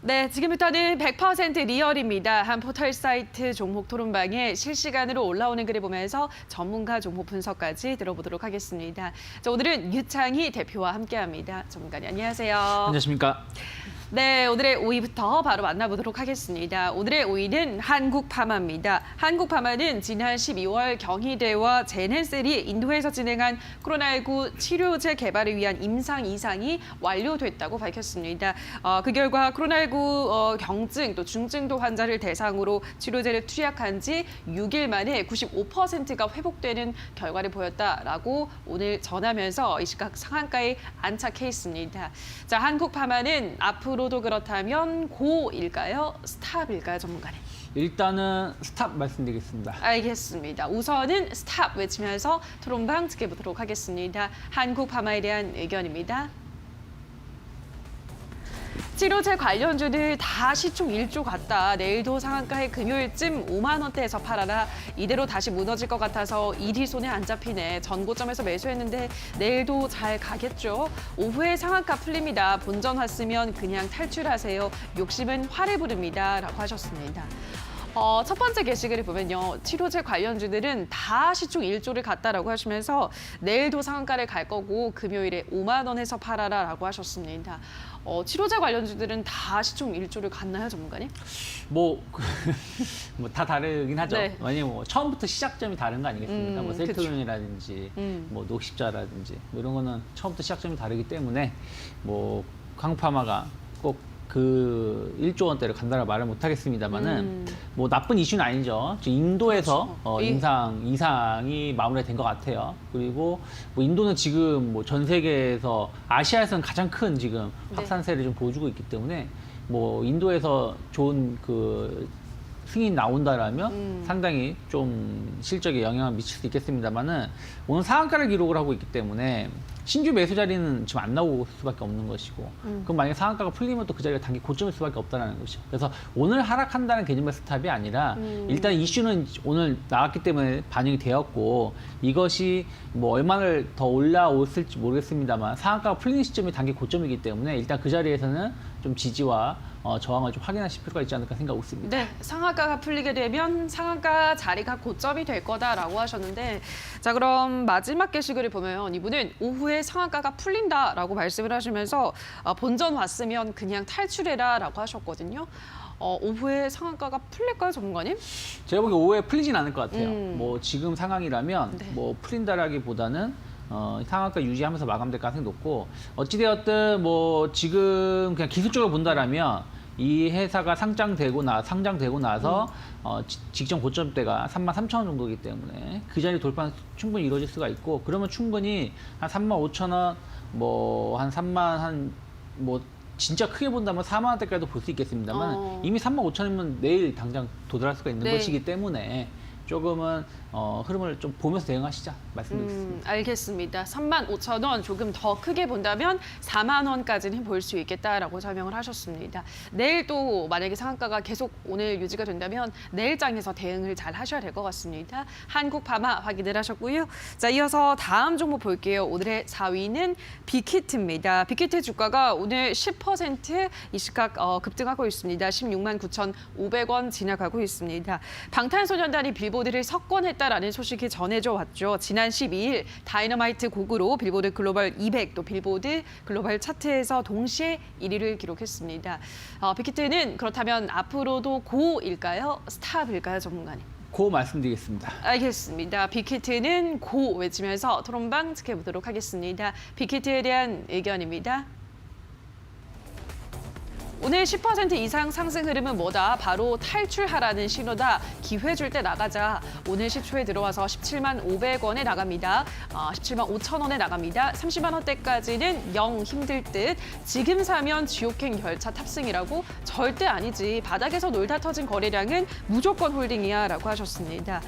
네, 지금부터는 100% 리얼입니다. 한 포털 사이트 종목 토론방에 실시간으로 올라오는 글을 보면서 전문가 종목 분석까지 들어보도록 하겠습니다. 자, 오늘은 유창희 대표와 함께합니다. 전문가님 안녕하세요. 안녕하십니까. 네, 오늘의 5위부터 바로 만나보도록 하겠습니다. 오늘의 5위는 한국파마입니다. 한국파마는 지난 12월 경희대와 제넨셀이 인도에서 진행한 코로나19 치료제 개발을 위한 임상 이상이 완료됐다고 밝혔습니다. 그 결과 코로나19 경증 또 중증도 환자를 대상으로 치료제를 투약한 지 6일 만에 95%가 회복되는 결과를 보였다라고 오늘 전하면서 이 시각 상한가에 안착해 있습니다. 자, 한국파마는 앞으로도 그렇다면 고일까요? 스탑일까요, 전문가님? 일단은 스탑 말씀드리겠습니다. 알겠습니다. 우선은 스탑 외치면서 토론방 지켜보도록 하겠습니다. 한국파마에 대한 의견입니다. 치료제 관련주들 다 시총 1조 같다. 내일도 상한가에 금요일쯤 5만 원대에서 팔아라. 이대로 다시 무너질 것 같아서 일이 손에 안 잡히네. 전고점에서 매수했는데 내일도 잘 가겠죠. 오후에 상한가 풀립니다. 본전 왔으면 그냥 탈출하세요. 욕심은 화를 부릅니다. 라고 하셨습니다. 첫 번째 게시글을 보면요. 치료제 관련주들은 다 시총 1조를 갔다라고 하시면서 내일도 상한가를 갈 거고 금요일에 5만 원에서 팔아라라고 하셨습니다. 치료제 관련주들은 다 시총 1조를 갔나요, 전문가님? 뭐 다 다르긴 하죠. 네. 왜냐면 뭐 처음부터 시작점이 다른 거 아니겠습니까? 뭐 셀트론이라든지 뭐 녹십자라든지 뭐 이런 거는 처음부터 시작점이 다르기 때문에 뭐 한국파마가 꼭 그 1조 원대를 간다라 말을 못 하겠습니다만은 뭐 나쁜 이슈는 아니죠. 지금 인도에서 그렇죠. 이상이 마무리된 것 같아요. 그리고 뭐 인도는 지금 뭐 전 세계에서 아시아에서는 가장 큰 지금 확산세를 좀 보여주고 있기 때문에 뭐 인도에서 좋은 그 승인이 나온다라면 상당히 좀 실적에 영향을 미칠 수 있겠습니다만은 오늘 상한가를 기록을 하고 있기 때문에 신규 매수 자리는 지금 안 나올 수밖에 없는 것이고 그럼 만약에 상한가가 풀리면 또 그 자리가 단기 고점일 수밖에 없다는 것이죠. 그래서 오늘 하락한다는 개념의 스탑이 아니라 일단 이슈는 오늘 나왔기 때문에 반영이 되었고 이것이 뭐 얼마나 더 올라올지 모르겠습니다만 상한가가 풀리는 시점이 단기 고점이기 때문에 일단 그 자리에서는 좀 지지와 저항을 좀 확인하실 필요가 있지 않을까 생각하고 있습니다. 네, 상한가가 풀리게 되면 상한가 자리가 고점이 될 거다라고 하셨는데 자, 그럼 마지막 게시글을 보면 이분은 오후에 상한가가 풀린다라고 말씀을 하시면서 본전 왔으면 그냥 탈출해라라고 하셨거든요. 오후에 상한가가 풀릴까요, 전문가님? 제가 보기에 오후에 풀리진 않을 것 같아요. 뭐 지금 상황이라면 네. 뭐 풀린다라기보다는 상한가 유지하면서 마감될 가능성이 높고 어찌되었든 뭐 지금 그냥 기술적으로 본다라면 이 회사가 상장되고 나서 직전 고점대가 33,000원 정도이기 때문에 그 자리 돌파는 충분히 이루어질 수가 있고 그러면 충분히 한 35,000원 뭐 한 3만 뭐 진짜 크게 본다면 4만 원대까지도 볼 수 있겠습니다만 이미 35,000원이면 내일 당장 도달할 수가 있는 네. 것이기 때문에 조금은 흐름을 좀 보면서 대응하시자 말씀드리겠습니다. 알겠습니다. 35,000원 조금 더 크게 본다면 4만 원까지는 볼 수 있겠다라고 설명을 하셨습니다. 내일 또 만약에 상한가가 계속 오늘 유지가 된다면 내일장에서 대응을 잘 하셔야 될 것 같습니다. 한국파마 확인을 하셨고요. 자, 이어서 다음 종목 볼게요. 오늘의 4위는 빅히트입니다. 빅히트 주가가 오늘 10% 이 시각 급등하고 있습니다. 16만 9,500원 지나가고 있습니다. 방탄소년단이 빌보드를 석권했다라는 소식이 전해져 왔죠. 지난 12일 다이너마이트 곡으로 빌보드 글로벌 200 또 빌보드 글로벌 차트에서 동시에 1위를 기록했습니다. 빅히트는 그렇다면 앞으로도 고일까요? 스탑일까요, 전문가님? 고 말씀드리겠습니다. 알겠습니다. 빅히트는 고 외치면서 토론방 지켜보도록 하겠습니다. 빅히트에 대한 의견입니다. 오늘 10% 이상 상승 흐름은 뭐다? 바로 탈출하라는 신호다. 기회 줄 때 나가자. 오늘 시초에 들어와서 17만 500원에 나갑니다. 17만 5천 원에 나갑니다. 30만 원대까지는 영 힘들 듯. 지금 사면 지옥행 열차 탑승이라고? 절대 아니지. 바닥에서 놀다 터진 거래량은 무조건 홀딩이야 라고 하셨습니다.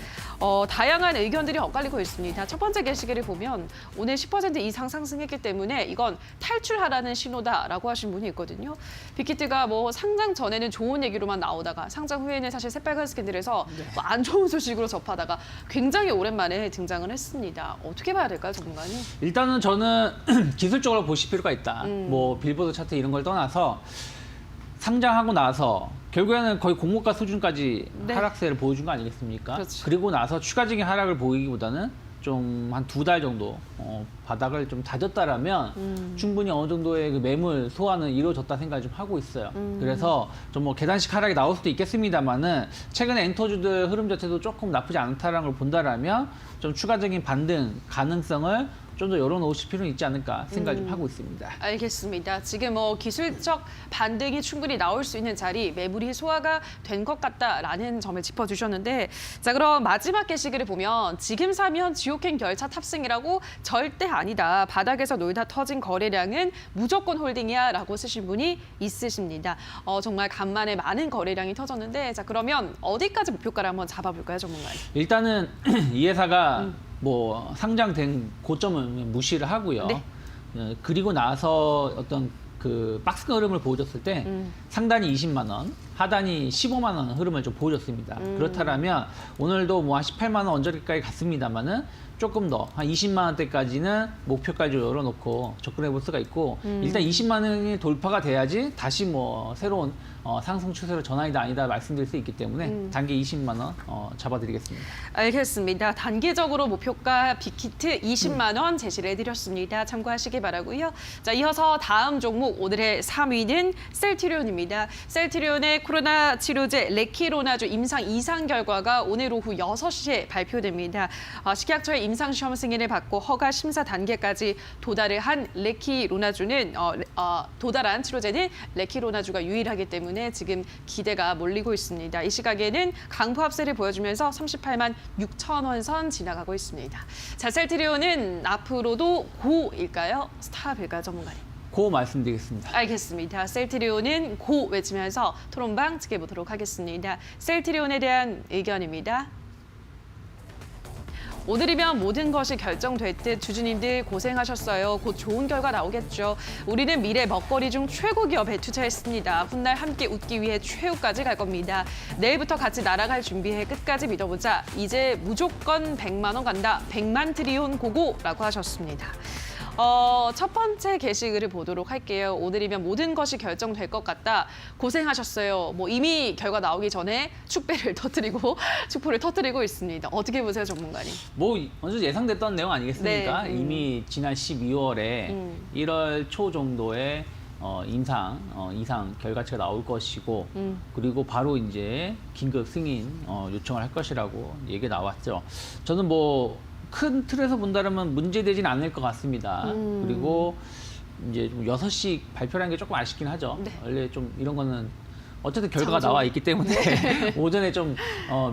다양한 의견들이 엇갈리고 있습니다. 첫 번째 게시글을 보면 오늘 10% 이상 상승했기 때문에 이건 탈출하라는 신호다라고 하신 분이 있거든요. 빅히트가 뭐 상장 전에는 좋은 얘기로만 나오다가 상장 후에는 사실 새빨간 스캔들에서 뭐안 좋은 소식으로 접하다가 굉장히 오랜만에 등장을 했습니다. 어떻게 봐야 될까요, 전문가님? 일단은 저는 기술적으로 보실 필요가 있다. 뭐 빌보드 차트 이런 걸 떠나서 상장하고 나서 결국에는 거의 공모가 수준까지 네. 하락세를 보여준 거 아니겠습니까? 그렇죠. 그리고 나서 추가적인 하락을 보이기보다는 좀 한 2달 정도 바닥을 좀 다졌다라면 충분히 어느 정도의 그 매물 소화는 이루어졌다 생각을 좀 하고 있어요. 그래서 좀 뭐 계단식 하락이 나올 수도 있겠습니다만은 최근에 엔터주들 흐름 자체도 조금 나쁘지 않다라는 걸 본다라면 좀 추가적인 반등 가능성을 좀 더 열어놓으실 필요는 있지 않을까 생각을 좀 하고 있습니다. 알겠습니다. 지금 뭐 기술적 반등이 충분히 나올 수 있는 자리, 매물이 소화가 된 것 같다라는 점을 짚어주셨는데, 자 그럼 마지막 게시글을 보면 지금 사면 지옥행 열차 탑승이라고 절대 아니다. 바닥에서 놀다 터진 거래량은 무조건 홀딩이야라고 쓰신 분이 있으십니다. 정말 간만에 많은 거래량이 터졌는데, 자 그러면 어디까지 목표가를 한번 잡아볼까요, 전문가님? 일단은 이 회사가 뭐 상장된 고점은 무시를 하고요. 네. 그리고 나서 어떤 그 박스 흐름을 보여줬을 때 상단이 20만 원, 하단이 15만 원 흐름을 좀 보여줬습니다. 그렇다면 오늘도 뭐 한 18만 원 언저리까지 갔습니다만은 조금 더 한 20만 원대까지는 목표까지 열어놓고 접근해 볼 수가 있고 일단 20만 원이 돌파가 돼야지 다시 뭐 새로운 상승 추세로 전환이다 아니다 말씀드릴 수 있기 때문에 단기 20만 원 잡아드리겠습니다. 알겠습니다. 단기적으로 목표가 빅히트 20만 원 제시를 해드렸습니다. 참고하시기 바라고요. 자, 이어서 다음 종목 오늘의 3위는 셀트리온입니다. 셀트리온의 코로나 치료제 레키로나주 임상 2상 결과가 오늘 오후 6시에 발표됩니다. 식약처의 임상 시험 승인을 받고 허가 심사 단계까지 도달을 한 레키로나주는 도달한 치료제는 레키로나주가 유일하기 때문에 지금 기대가 몰리고 있습니다. 이 시각에는 강보 합세를 보여주면서 38만 6천 원 선 지나가고 있습니다. 자, 셀트리온은 앞으로도 고일까요? 스탑일까요, 전문가님? 고 말씀드리겠습니다. 알겠습니다. 셀트리온은 고 외치면서 토론방 지켜보도록 하겠습니다. 셀트리온에 대한 의견입니다. 오늘이면 모든 것이 결정될 듯 주주님들 고생하셨어요. 곧 좋은 결과 나오겠죠. 우리는 미래 먹거리 중 최고 기업에 투자했습니다. 훗날 함께 웃기 위해 최후까지 갈 겁니다. 내일부터 같이 날아갈 준비해 끝까지 믿어보자. 이제 무조건 100만 원 간다. 100만 트리온 고고라고 하셨습니다. 첫 번째 게시글을 보도록 할게요. 오늘이면 모든 것이 결정될 것 같다. 고생하셨어요. 뭐 이미 결과 나오기 전에 축배를 터뜨리고 축포를 터뜨리고 있습니다. 어떻게 보세요, 전문가님? 뭐 먼저 예상됐던 내용 아니겠습니까? 네, 이미 지난 12월에 1월 초 정도에 이상 결과치가 나올 것이고 그리고 바로 이제 긴급 승인 요청을 할 것이라고 얘기가 나왔죠. 저는 뭐 큰 틀에서 본다면 문제되진 않을 것 같습니다. 그리고 이제 좀 6시 발표라는 게 조금 아쉽긴 하죠. 네. 원래 좀 이런 거는 어쨌든 결과가 장소. 나와 있기 때문에 오전에 좀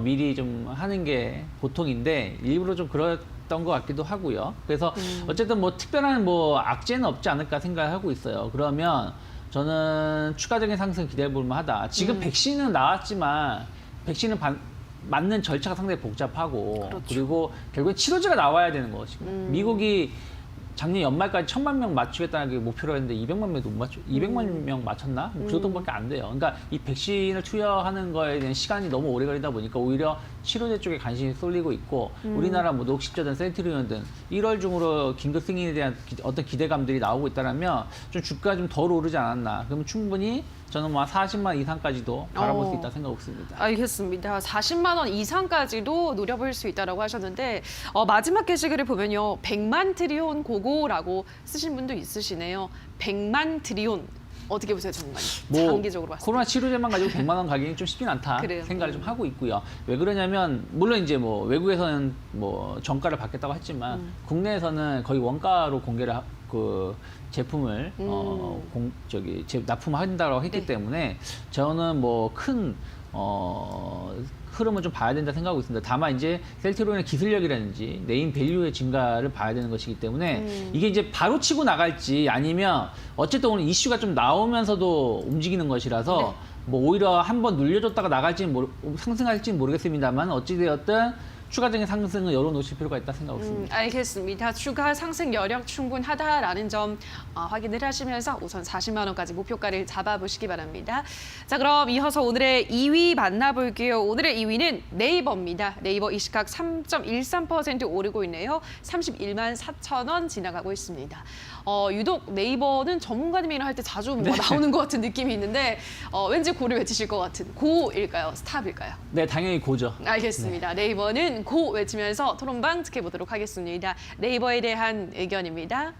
미리 좀 하는 게 보통인데 일부러 좀 그랬던 것 같기도 하고요. 그래서 어쨌든 뭐 특별한 뭐 악재는 없지 않을까 생각하고 있어요. 그러면 저는 추가적인 상승 기대해 볼 만하다. 지금 백신은 나왔지만 백신은 맞는 절차가 상당히 복잡하고 그렇죠. 그리고 결국엔 치료제가 나와야 되는 것이고 미국이 작년 연말까지 1,000만 명 맞추겠다는 게 목표로 했는데 200만 명도 못 맞추, 200만 명 맞췄나? 그 정도밖에 안 돼요. 그러니까 이 백신을 투여하는 거에 대한 시간이 너무 오래 걸리다 보니까 오히려 치료제 쪽에 관심이 쏠리고 있고 우리나라 뭐 녹십자든 셀트리온든 1월 중으로 긴급 승인에 대한 어떤 기대감들이 나오고 있다면 좀 주가가 좀 덜 오르지 않았나? 그러면 충분히 저는 뭐 40만 이상까지도 바라볼 수 있다 생각하고 있습니다. 알겠습니다. 40만 원 이상까지도 노려볼 수 있다고 하셨는데 마지막 게시글을 보면요. 100만 트리온 고고라고 쓰신 분도 있으시네요. 100만 트리온. 어떻게 보세요, 전문가님? 뭐 장기적으로 봤을 때. 코로나 치료제만 가지고 100만 원 가기는 좀 쉽진 않다 그래요. 생각을 좀 하고 있고요. 왜 그러냐면 물론 이제 뭐 외국에서는 뭐 정가를 받겠다고 했지만 국내에서는 거의 원가로 공개를 그 제품을 납품한다고 했기 네. 때문에 저는 뭐 큰 흐름을 좀 봐야 된다 생각하고 있습니다. 다만 이제 셀트리온의 기술력이라든지 네임 밸류의 증가를 봐야 되는 것이기 때문에 이게 이제 바로 치고 나갈지 아니면 어쨌든 오늘 이슈가 좀 나오면서도 움직이는 것이라서 네. 뭐 오히려 한번 눌려줬다가 나갈지는 상승할지는 모르겠습니다만 어찌되었든 추가적인 상승을 열어놓으실 필요가 있다 생각합니다. 알겠습니다. 추가 상승 여력 충분하다라는 점 확인을 하시면서 우선 40만 원까지 목표가를 잡아보시기 바랍니다. 자, 그럼 이어서 오늘의 2위 만나볼게요. 오늘의 2위는 네이버입니다. 네이버 이 시각 3.13% 오르고 있네요. 31만 4천 원 지나가고 있습니다. 유독 네이버는 전문가님이랑 할 때 자주 뭔가 나오는 것 같은 느낌이 있는데 왠지 고를 외치실 것 같은 고일까요? 스탑일까요? 네, 당연히 고죠. 알겠습니다. 네이버는 고 외치면서 토론방 지켜보도록 하겠습니다. 네이버에 대한 의견입니다.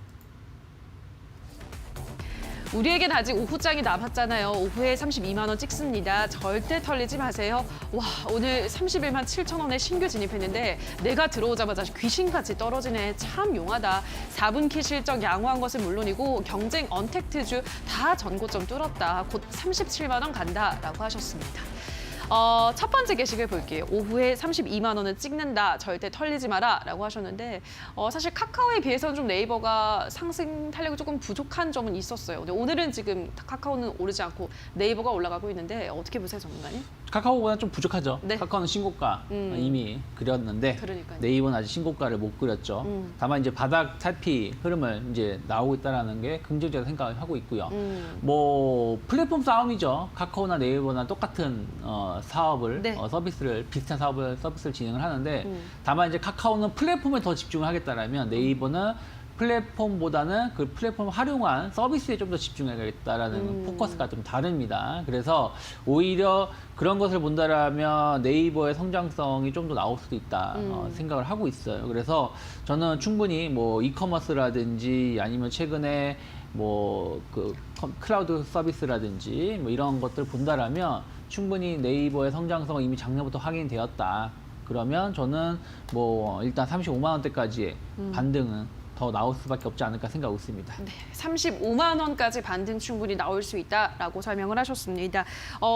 우리에겐 아직 오후장이 남았잖아요. 오후에 32만 원 찍습니다. 절대 털리지 마세요. 와, 오늘 31만 7천 원에 신규 진입했는데 내가 들어오자마자 귀신같이 떨어지네. 참 용하다. 4분기 실적 양호한 것은 물론이고 경쟁 언택트주 다 전고점 뚫었다. 곧 37만 원 간다라고 하셨습니다. 첫 번째 게시글 볼게요. 오후에 32만 원을 찍는다. 절대 털리지 마라. 라고 하셨는데 사실 카카오에 비해서는 좀 네이버가 상승 탄력이 조금 부족한 점은 있었어요. 근데 오늘은 지금 카카오는 오르지 않고 네이버가 올라가고 있는데 어떻게 보세요, 전문가님? 카카오보다 좀 부족하죠. 네. 카카오는 신고가 이미 그렸는데 그러니까요. 네이버는 아직 신고가를 못 그렸죠. 다만 이제 바닥 탈피 흐름을 이제 나오고 있다라는 게 긍정적으로 생각을 하고 있고요. 뭐 플랫폼 싸움이죠. 카카오나 네이버나 똑같은 사업을 네. 서비스를 비슷한 서비스를 진행을 하는데 다만 이제 카카오는 플랫폼에 더 집중을 하겠다라면 네이버는 플랫폼보다는 그 플랫폼을 활용한 서비스에 좀 더 집중해야겠다라는 포커스가 좀 다릅니다. 그래서 오히려 그런 것을 본다라면 네이버의 성장성이 좀 더 나올 수도 있다 생각을 하고 있어요. 그래서 저는 충분히 뭐 이커머스라든지 아니면 최근에 뭐 그 클라우드 서비스라든지 뭐 이런 것들 본다라면 충분히 네이버의 성장성은 이미 작년부터 확인이 되었다. 그러면 저는 뭐 일단 35만 원대까지의 반등은 더 나올 수밖에 없지 않을까 생각하고 있습니다. 네, 35만 원까지 반등 충분히 나올 수 있다라고 설명을 하셨습니다.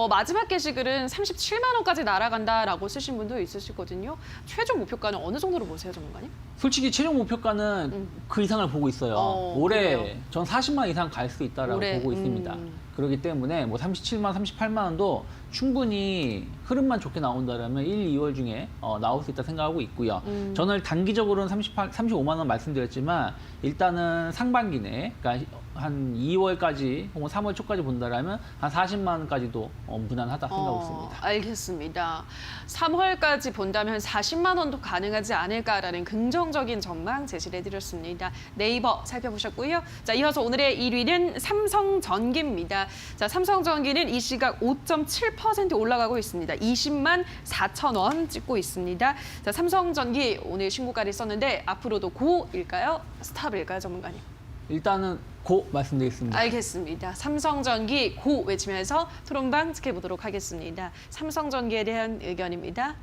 마지막 게시글은 37만 원까지 날아간다라고 쓰신 분도 있으시거든요. 최종 목표가는 어느 정도로 보세요, 전문가님? 솔직히 최종 목표가는 그 이상을 보고 있어요. 올해 그래요? 전 40만 이상 갈 수 있다라고 올해, 보고 있습니다. 그렇기 때문에 뭐 37만, 38만 원도 충분히 흐름만 좋게 나온다라면 1, 2월 중에 나올 수 있다 생각하고 있고요. 저는 단기적으로는 35만 원 말씀드렸지만 일단은 상반기 내, 그러니까 한 2월까지 혹은 3월 초까지 본다라면 한 40만 원까지도 무난하다 생각하고 있습니다. 알겠습니다. 3월까지 본다면 40만 원도 가능하지 않을까라는 긍정적인 전망 제시를 해드렸습니다. 네이버 살펴보셨고요. 자, 이어서 오늘의 1위는 삼성전기입니다. 자, 삼성전기는 이 시각 5.7% 올라가고 있습니다. 20만 4천 원 찍고 있습니다. 자, 삼성전기 오늘 신고가를 썼는데 앞으로도 고일까요? 스탑일까요, 전문가님? 일단은 고 말씀드리겠습니다. 알겠습니다. 삼성전기 고 외치면서 토론방 지켜보도록 하겠습니다. 삼성전기에 대한 의견입니다.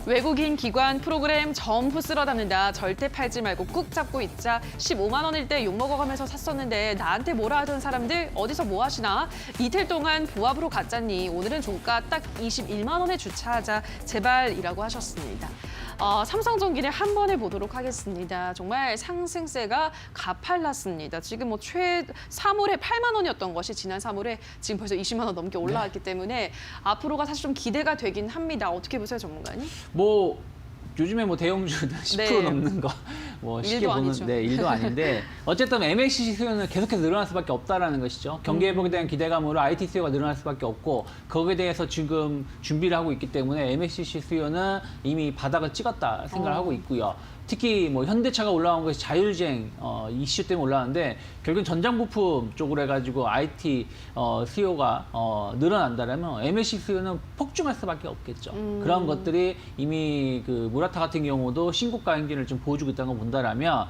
외국인 기관 프로그램 전부 쓸어 담는다. 절대 팔지 말고 꾹 잡고 있자. 15만 원일 때 욕먹어가면서 샀었는데 나한테 뭐라 하던 사람들 어디서 뭐 하시나? 이틀 동안 보합으로 갔잖니. 오늘은 종가 딱 21만 원에 주차하자. 제발이라고 하셨습니다. 삼성전기를 한 번에 보도록 하겠습니다. 정말 상승세가 가팔랐습니다. 지금 뭐 3월에 8만 원이었던 것이 지난 3월에 지금 벌써 20만 원 넘게 올라왔기 때문에 앞으로가 사실 좀 기대가 되긴 합니다. 어떻게 보세요, 전문가님? 뭐 요즘에 뭐 대형주는 10% 네. 넘는 거 뭐 쉽게 일도 보는 아니죠. 네, 일도 아닌데 어쨌든 MACC 수요는 계속해서 늘어날 수밖에 없다라는 것이죠. 경기 회복에 대한 기대감으로 IT 수요가 늘어날 수밖에 없고 거기에 대해서 지금 준비를 하고 있기 때문에 MACC 수요는 이미 바닥을 찍었다 생각을 하고 있고요. 특히 뭐 현대차가 올라온 것이 자율주행 이슈 때문에 올라왔는데 결국은 전장 부품 쪽으로 해가지고 IT 수요가 늘어난다라면 MAC 수요는 폭증할 수밖에 없겠죠. 그런 것들이 이미 그 무라타 같은 경우도 신고가 행진을 좀 보여주고 있다는 걸 본다라면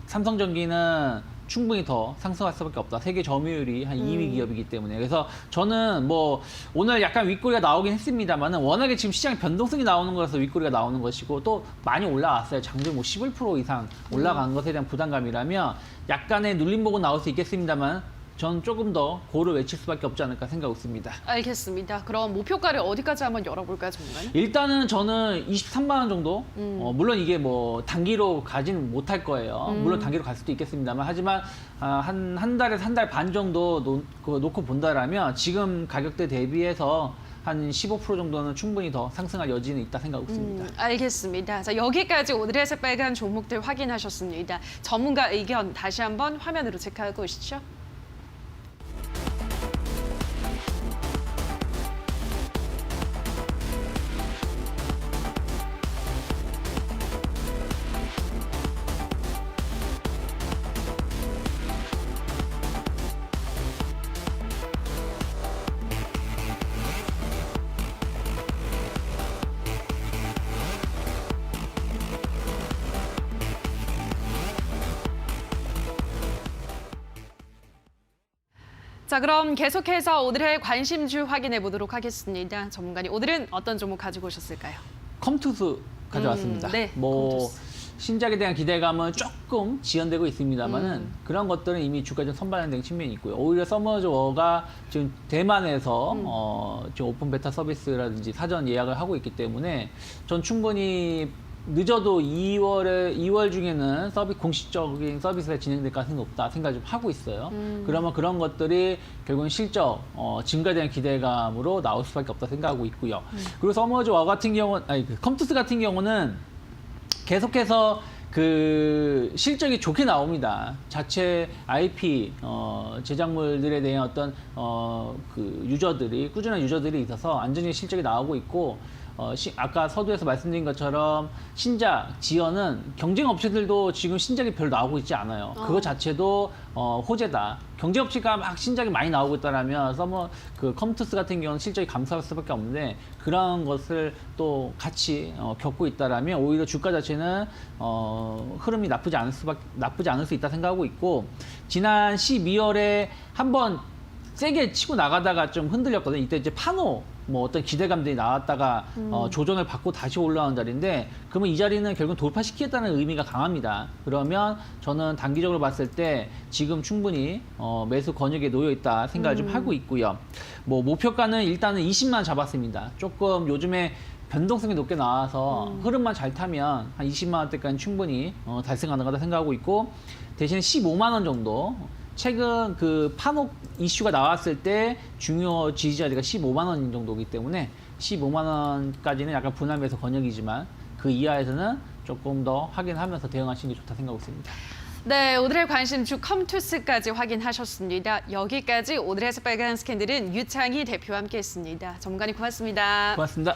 삼성전기는 충분히 더 상승할 수밖에 없다. 세계 점유율이 한 2위 기업이기 때문에. 그래서 저는 뭐 오늘 약간 윗꼬리가 나오긴 했습니다만은 워낙에 지금 시장 변동성이 나오는 거라서 윗꼬리가 나오는 것이고 또 많이 올라왔어요. 장중 뭐 11% 이상 올라간 것에 대한 부담감이라면 약간의 눌림목은 나올 수 있겠습니다만 저는 조금 더 고를 외칠 수밖에 없지 않을까 생각하고 있습니다. 알겠습니다. 그럼 목표가를 어디까지 한번 열어볼까요, 전문가님? 일단은 저는 23만 원 정도. 물론 이게 뭐 단기로 가지는 못할 거예요. 물론 단기로 갈 수도 있겠습니다만 하지만 한 달에서 한 달 반 정도 놓고 본다라면 지금 가격대 대비해서 한 15% 정도는 충분히 더 상승할 여지는 있다 생각하고 있습니다. 알겠습니다. 자, 여기까지 오늘의 새빨간 종목들 확인하셨습니다. 전문가 의견 다시 한번 화면으로 체크하고 오시죠. 자, 그럼 계속해서 오늘의 관심주 확인해 보도록 하겠습니다. 전문가님, 오늘은 어떤 종목 가지고 오셨을까요? 컴투스 가져왔습니다. 네, 뭐 컴투스. 신작에 대한 기대감은 조금 지연되고 있습니다만은 그런 것들은 이미 주가 좀 선반영된 측면이 있고요. 오히려 서머즈워가 지금 대만에서 지금 오픈 베타 서비스라든지 사전 예약을 하고 있기 때문에 전 충분히 늦어도 2월 중에는 공식적인 서비스가 진행될 가능성이 높다 생각을 좀 하고 있어요. 그러면 그런 것들이 결국은 실적 증가에 대한 기대감으로 나올 수밖에 없다 생각하고 있고요. 그리고 서머즈워 같은 경우는 컴투스 같은 경우는 계속해서 그 실적이 좋게 나옵니다. 자체 IP 제작물들에 대한 어떤 그 유저들이 꾸준한 유저들이 있어서 안정적인 실적이 나오고 있고 아까 서두에서 말씀드린 것처럼 신작 지연은 경쟁 업체들도 지금 신작이 별로 나오고 있지 않아요. 그거 자체도 호재다. 경쟁 업체가 막 신작이 많이 나오고 있다라면 그 컴투스 같은 경우는 실적이 감소할 수밖에 없는데 그런 것을 또 같이 겪고 있다라면 오히려 주가 자체는 흐름이 나쁘지 않을 수 있다 생각하고 있고 지난 12월에 한번 세게 치고 나가다가 좀 흔들렸거든요. 이때 이제 파노 뭐 어떤 기대감들이 나왔다가 조정을 받고 다시 올라온 자리인데 그러면 이 자리는 결국 돌파시키겠다는 의미가 강합니다. 그러면 저는 단기적으로 봤을 때 지금 충분히 매수 권역에 놓여 있다 생각을 좀 하고 있고요. 뭐 목표가는 일단은 20만 원 잡았습니다. 조금 요즘에 변동성이 높게 나와서 흐름만 잘 타면 한 20만 원대까지 충분히 달성 가능하다 생각하고 있고 대신에 15만 원 정도 최근 그 판옥 이슈가 나왔을 때 중요 지지자리가 15만 원 정도이기 때문에 15만 원까지는 약간 분할매수 권역이지만 그 이하에서는 조금 더 확인하면서 대응하시는 게 좋다 생각하고 있습니다. 네, 오늘의 관심주 컴투스까지 확인하셨습니다. 여기까지 오늘의 새빨간 스캔들은 유창희 대표와 함께했습니다. 전문가님 고맙습니다. 고맙습니다.